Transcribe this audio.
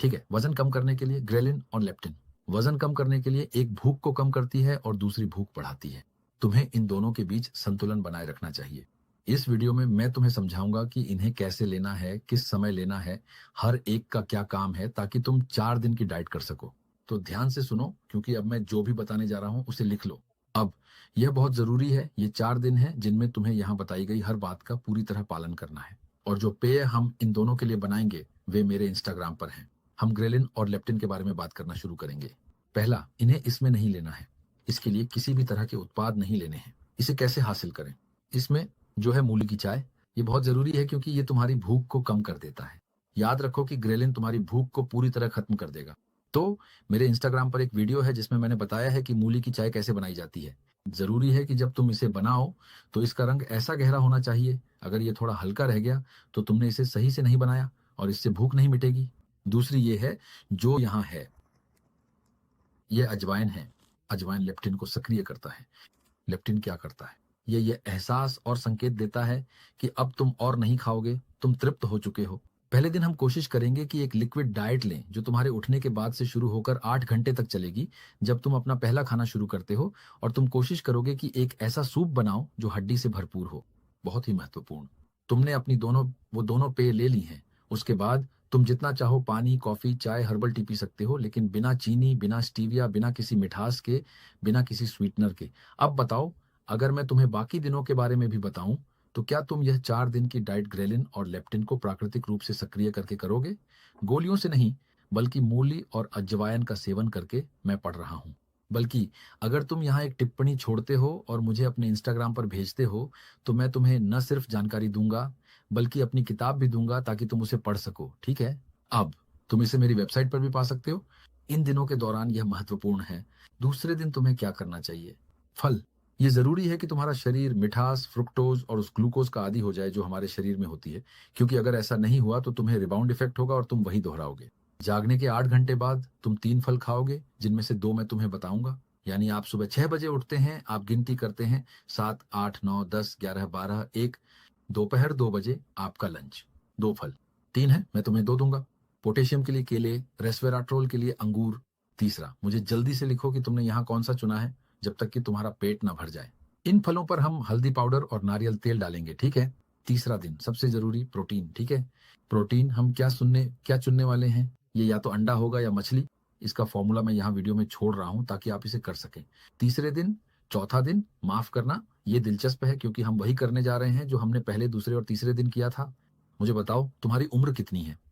ठीक है, वजन कम करने के लिए ग्रेलिन और लेप्टिन। वजन कम करने के लिए एक भूख को कम करती है और दूसरी भूख बढ़ाती है। तुम्हें इन दोनों के बीच संतुलन बनाए रखना चाहिए। इस वीडियो में मैं तुम्हें समझाऊंगा कि इन्हें कैसे लेना है, किस समय लेना है, हर एक का क्या काम है, ताकि तुम 4 दिन की डाइट कर सको। तो ध्यान से सुनो, क्योंकि अब मैं जो भी बताने जा रहा हूं उसे लिख लो। अब यह बहुत जरूरी है, ये 4 दिन है जिनमें तुम्हें यहाँ बताई गई हर बात का पूरी तरह पालन करना है। और जो पेय हम इन दोनों के लिए बनाएंगे वे मेरे इंस्टाग्राम पर हैं। हम ग्रेलिन और लेप्टिन के बारे में बात करना शुरू करेंगे। पहला, इन्हें इसमें नहीं लेना है। इसके लिए किसी भी तरह के उत्पाद नहीं लेने हैं। इसे कैसे हासिल करें? इसमें जो है मूली की चाय, ये बहुत जरूरी है क्योंकि ये तुम्हारी भूख को कम कर देता है। याद रखो कि ग्रेलिन तुम्हारी भूख को पूरी तरह खत्म कर देगा। तो मेरे इंस्टाग्राम पर एक वीडियो है जिसमें मैंने बताया है कि मूली की चाय कैसे बनाई जाती है। जरूरी है कि जब तुम इसे बनाओ तो इसका रंग ऐसा गहरा होना चाहिए। अगर ये थोड़ा हल्का रह गया तो तुमने इसे सही से नहीं बनाया और इससे भूख नहीं मिटेगी। दूसरी ये है, जो यहाँ है, ये अजवाइन है। अजवाइन लेप्टिन को सक्रिय करता है। लेप्टिन क्या करता है? ये एहसास और संकेत देता है कि अब तुम और नहीं खाओगे, तुम तृप्त हो चुके हो। पहले दिन हम कोशिश करेंगे कि एक लिक्विड डाइट लें जो तुम्हारे उठने के बाद से शुरू होकर 8 घंटे तक चलेगी। जब तुम अपना पहला खाना शुरू करते हो, और तुम कोशिश करोगे कि एक ऐसा सूप बनाओ जो हड्डी से भरपूर हो। बहुत ही महत्वपूर्ण। तुमने अपनी दोनों पेय ले ली हैं। उसके बाद तुम जितना चाहो पानी, कॉफी, चाय, हर्बल टी पी सकते हो, लेकिन बिना चीनी, बिना स्टीविया, बिना किसी मिठास के, बिना किसी स्वीटनर के। अब बताओ, अगर मैं तुम्हें बाकी दिनों के बारे में भी बताऊं, तो क्या तुम यह 4 दिन की डाइट ग्रेलिन और लेप्टिन को प्राकृतिक रूप से सक्रिय करके करोगे? गोलियों से नहीं, बल्कि मूली और अजवायन का सेवन करके, मैं पढ़ रहा हूं। बल्कि अगर तुम यहाँ एक टिप्पणी छोड़ते हो और मुझे अपने इंस्टाग्राम पर भेजते हो, तो मैं तुम्हें न सिर्फ जानकारी दूंगा, बल्कि अपनी किताब भी दूंगा ताकि तुम उसे पढ़ सको। ठीक है? अब तुम इसे मेरी वेबसाइट पर भी पा सकते हो। इन दिनों के दौरान यह महत्वपूर्ण है। दूसरे दिन तुम्हें क्या करना चाहिए? फल। ये जरूरी है कि तुम्हारा शरीर मिठास, फ्रुक्टोज और उस ग्लूकोज का आदी हो जाए जो हमारे शरीर में होती है, क्योंकि अगर ऐसा नहीं हुआ तो तुम्हें रिबाउंड इफेक्ट होगा और तुम वही दोहराओगे। जागने के 8 घंटे बाद तुम 3 फल खाओगे, जिनमें से 2 मैं तुम्हें बताऊंगा। यानी आप सुबह 6 बजे उठते हैं, आप गिनती करते हैं 7, 8, 9, 10, 11, 12, 1। दोपहर 2 बजे आपका लंच। 2 फल। 3 है, मैं तुम्हें 2 दूंगा। पोटेशियम के लिए केले, रेस्वेराट्रोल के लिए अंगूर। तीसरा, मुझे जल्दी से लिखो कि तुमने यहाँ कौन सा चुना है, जब तक कि तुम्हारा पेट ना भर जाए। इन फलों पर हम हल्दी पाउडर और नारियल तेल डालेंगे। ठीक है? तीसरा दिन, सबसे जरूरी, प्रोटीन। ठीक है? प्रोटीन हम क्या चुनने वाले हैं? ये या तो अंडा होगा या मछली। इसका फॉर्मूला मैं यहाँ वीडियो में छोड़ रहा हूँ ताकि आप इसे कर सकें। तीसरे दिन, चौथा दिन, माफ करना, ये दिलचस्प है क्योंकि हम वही करने जा रहे हैं जो हमने पहले, दूसरे और तीसरे दिन किया था। मुझे बताओ, तुम्हारी उम्र कितनी है?